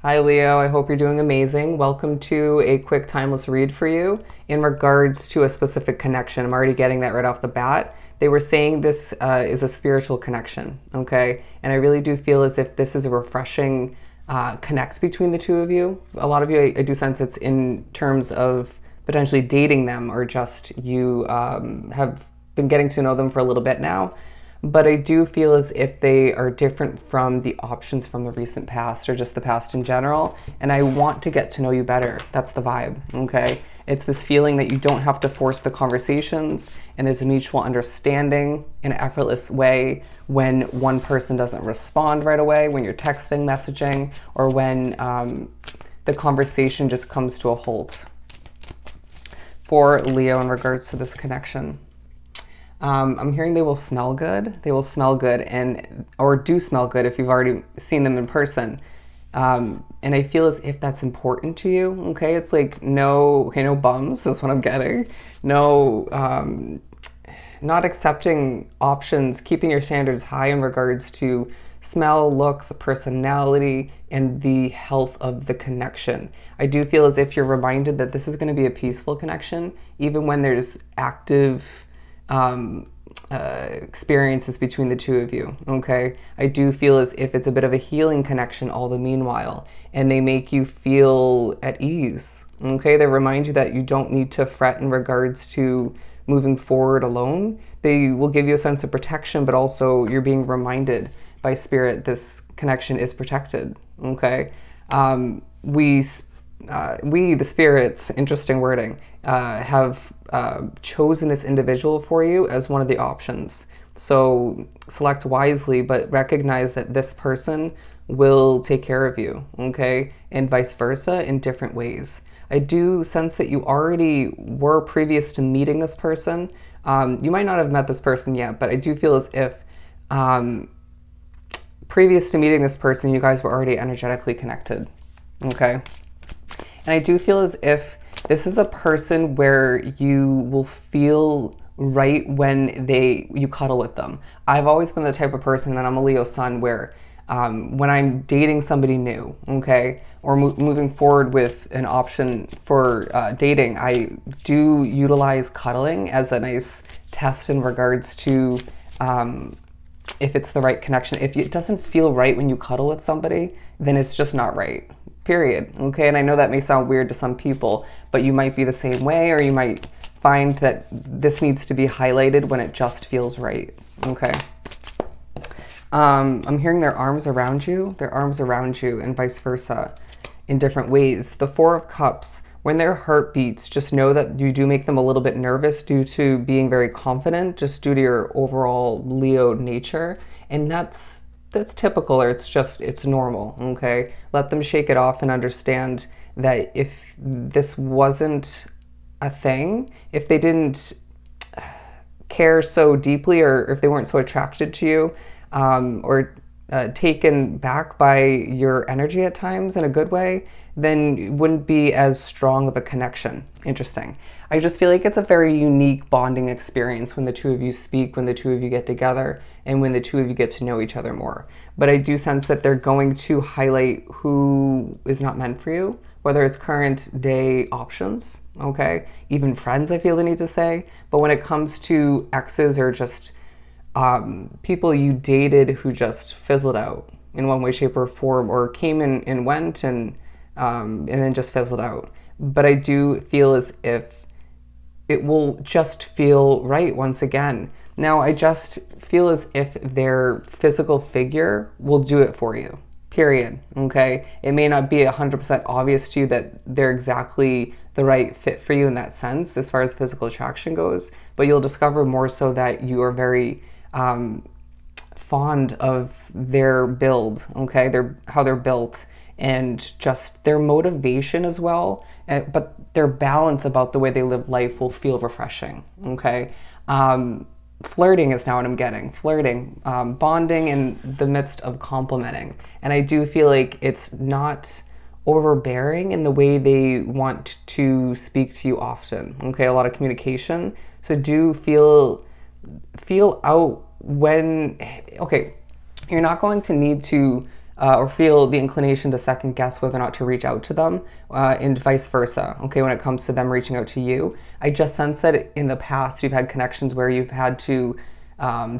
Hi, Leo. I hope you're doing amazing. Welcome to a quick timeless read for you in regards to a specific connection. I'm already getting that right off the bat. They were saying this is a spiritual connection, okay? And I really do feel as if this is a refreshing connect between the two of you. A lot of you, I do sense it's in terms of potentially dating them or just you have been getting to know them for a little bit now, but I do feel as if they are different from the options from the recent past or just the past in general. And I want to get to know you better. That's the vibe, okay? It's this feeling that you don't have to force the conversations and there's a mutual understanding in an effortless way when one person doesn't respond right away, when you're texting, messaging, or when the conversation just comes to a halt for Leo in regards to this connection. I'm hearing they will smell good. They will smell good and or do smell good if you've already seen them in person. And I feel as if that's important to you. Okay, it's like no bums is what I'm getting. No, not accepting options, keeping your standards high in regards to smell, looks, personality, and the health of the connection. I do feel as if you're reminded that this is going to be a peaceful connection, even when there's active experiences between the two of you. Okay, I do feel as if it's a bit of a healing connection all the meanwhile, and they make you feel at ease. Okay, they remind you that you don't need to fret in regards to moving forward alone. They will give you a sense of protection, but also you're being reminded by spirit this connection is protected. Okay, we the spirits, interesting wording, have chosen this individual for you as one of the options. So select wisely, but recognize that this person will take care of you, okay, and vice versa in different ways. I do sense that you already were previous to meeting this person. You might not have met this person yet, but I do feel as if previous to meeting this person, you guys were already energetically connected, okay? And I do feel as if this is a person where you will feel right when you cuddle with them. I've always been the type of person, and I'm a Leo sun, where when I'm dating somebody new, okay, or moving forward with an option for dating, I do utilize cuddling as a nice test in regards to if it's the right connection. If it doesn't feel right when you cuddle with somebody, then it's just not right. Period. Okay, and I know that may sound weird to some people, but you might be the same way, or you might find that this needs to be highlighted when it just feels right. Okay. I'm hearing their arms around you, and vice versa in different ways. The Four of Cups, when their heart beats, just know that you do make them a little bit nervous due to being very confident, just due to your overall Leo nature. And that's typical, or it's normal. Okay, let them shake it off and understand that if this wasn't a thing, if they didn't care so deeply, or if they weren't so attracted to you, or taken back by your energy at times in a good way, then it wouldn't be as strong of a connection. Interesting. I just feel like it's a very unique bonding experience when the two of you speak, when the two of you get together, and when the two of you get to know each other more. But I do sense that they're going to highlight who is not meant for you, whether it's current day options, okay? Even friends, I feel the need to say. But when it comes to exes or just people you dated who just fizzled out in one way, shape, or form, or came in and went and then just fizzled out. But I do feel as if it will just feel right once again. Now, I just feel as if their physical figure will do it for you, period. Okay? It may not be 100% obvious to you that they're exactly the right fit for you in that sense as far as physical attraction goes, but you'll discover more so that you are very fond of their build, okay, how they're built, and just their motivation as well. But their balance about the way they live life will feel refreshing. Okay, flirting is now what I'm getting. Flirting, bonding in the midst of complimenting, and I do feel like it's not overbearing in the way they want to speak to you often. Okay, a lot of communication. So do feel out when, okay, you're not going to need to or feel the inclination to second guess whether or not to reach out to them, and vice versa. Okay, when it comes to them reaching out to you, I just sense that in the past you've had connections where you've had to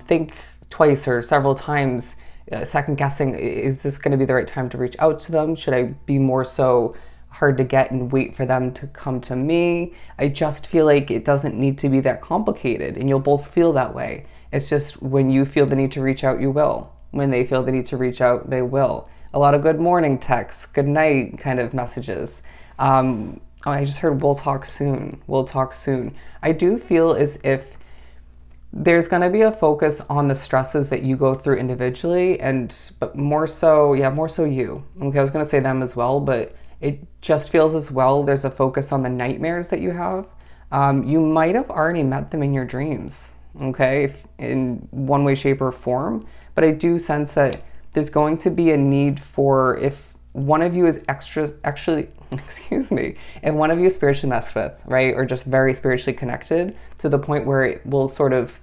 think twice or several times, second guessing, is this going to be the right time to reach out to them? Should I be more so hard to get and wait for them to come to me? I just feel like it doesn't need to be that complicated, and you'll both feel that way. It's just when you feel the need to reach out, you will. When they feel the need to reach out, they will. A lot of good morning texts, good night kind of messages. I just heard we'll talk soon. We'll talk soon. I do feel as if there's going to be a focus on the stresses that you go through individually, but more so, yeah, more so you. Okay, I was going to say them as well, but it just feels as well there's a focus on the nightmares that you have. You might have already met them in your dreams, okay, in one way, shape, or form. But I do sense that there's going to be a need for, if one of you is excuse me, if one of you is spiritually messed with, right, or just very spiritually connected to the point where it will sort of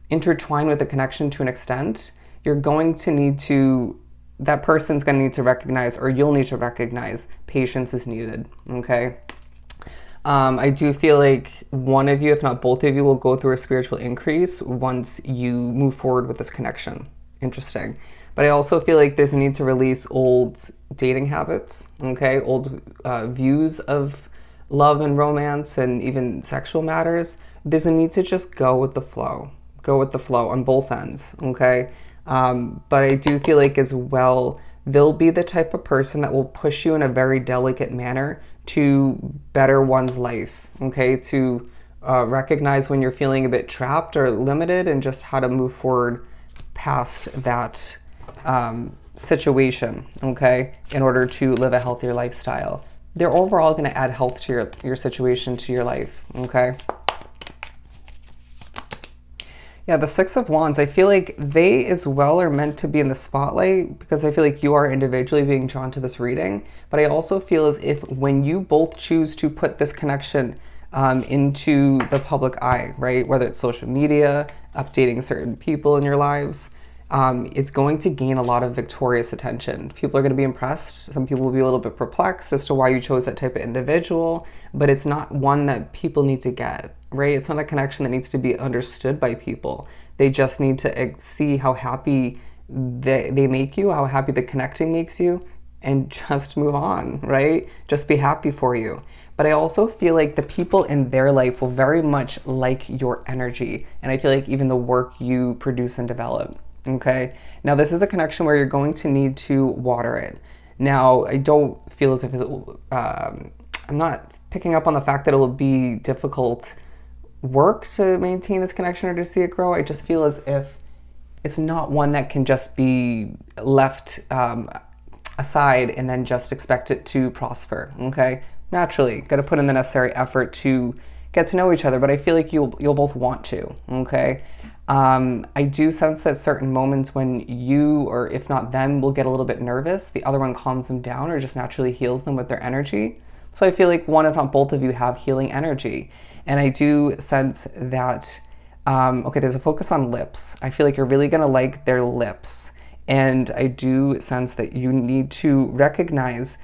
intertwine with the connection to an extent, you're going to need to, that person's going to need to recognize, or you'll need to recognize, patience is needed, okay? I do feel like one of you, if not both of you, will go through a spiritual increase once you move forward with this connection. Interesting. But I also feel like there's a need to release old dating habits, okay? Old views of love and romance and even sexual matters. There's a need to just go with the flow. Go with the flow on both ends, okay? But I do feel like as well, they'll be the type of person that will push you in a very delicate manner to better one's life, okay? To recognize when you're feeling a bit trapped or limited and just how to move forward past that situation, okay, in order to live a healthier lifestyle. They're overall going to add health to your situation, to your life, okay? Yeah, the Six of Wands, I feel like they as well are meant to be in the spotlight because I feel like you are individually being drawn to this reading. But I also feel as if when you both choose to put this connection into the public eye, right, whether it's social media, updating certain people in your lives, it's going to gain a lot of victorious attention. People are going to be impressed. Some people will be a little bit perplexed as to why you chose that type of individual, but it's not one that people need to get, right? It's not a connection that needs to be understood by people. They just need to see how happy they make you, how happy the connecting makes you, and just move on, right? Just be happy for you. But I also feel like the people in their life will very much like your energy. And I feel like even the work you produce and develop. Okay, now this is a connection where you're going to need to water it. Now, I don't feel as if I'm not picking up on the fact that it will be difficult work to maintain this connection or to see it grow. I just feel as if it's not one that can just be left aside and then just expect it to prosper, okay? Naturally, got to put in the necessary effort to get to know each other, but I feel like you'll both want to, okay? I do sense that certain moments when you, or if not them, will get a little bit nervous, the other one calms them down or just naturally heals them with their energy. So I feel like one, if not both of you, have healing energy. And I do sense that, okay, there's a focus on lips. I feel like you're really going to like their lips. And I do sense that you need to recognize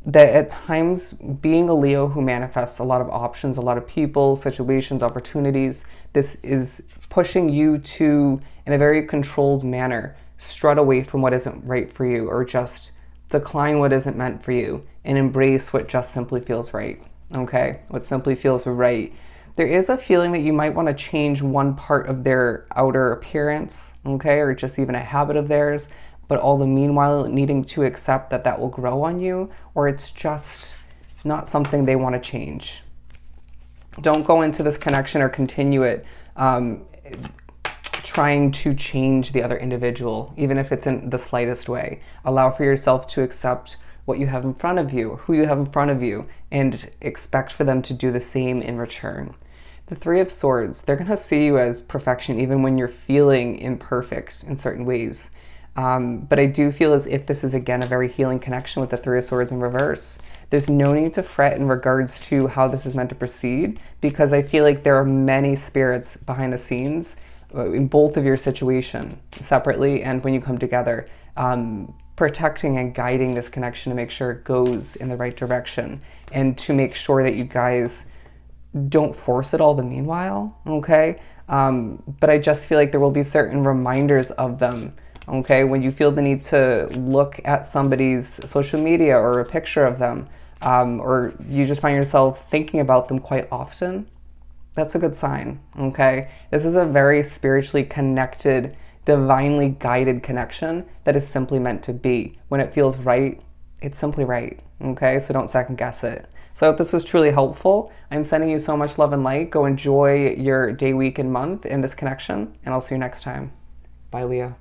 that at times, being a Leo who manifests a lot of options, a lot of people, situations, opportunities, this is pushing you to, in a very controlled manner, strut away from what isn't right for you, or just decline what isn't meant for you and embrace what just simply feels right, okay? What simply feels right. There is a feeling that you might want to change one part of their outer appearance, okay, or just even a habit of theirs, but all the meanwhile needing to accept that that will grow on you, or it's just not something they want to change. Don't go into this connection or continue it trying to change the other individual, even if it's in the slightest way. Allow for yourself to accept what you have in front of you, who you have in front of you, and expect for them to do the same in return. The Three of Swords, they're going to see you as perfection even when you're feeling imperfect in certain ways. But I do feel as if this is, again, a very healing connection with the Three of Swords in reverse. There's no need to fret in regards to how this is meant to proceed, because I feel like there are many spirits behind the scenes in both of your situation, separately and when you come together, protecting and guiding this connection to make sure it goes in the right direction, and to make sure that you guys don't force it all the meanwhile, okay? But I just feel like there will be certain reminders of them, okay? When you feel the need to look at somebody's social media or a picture of them, or you just find yourself thinking about them quite often, that's a good sign, okay? This is a very spiritually connected, divinely guided connection that is simply meant to be. When it feels right, it's simply right, okay? So don't second guess it. So I hope this was truly helpful. I'm sending you so much love and light. Go enjoy your day, week, and month in this connection, and I'll see you next time. Bye, Leah.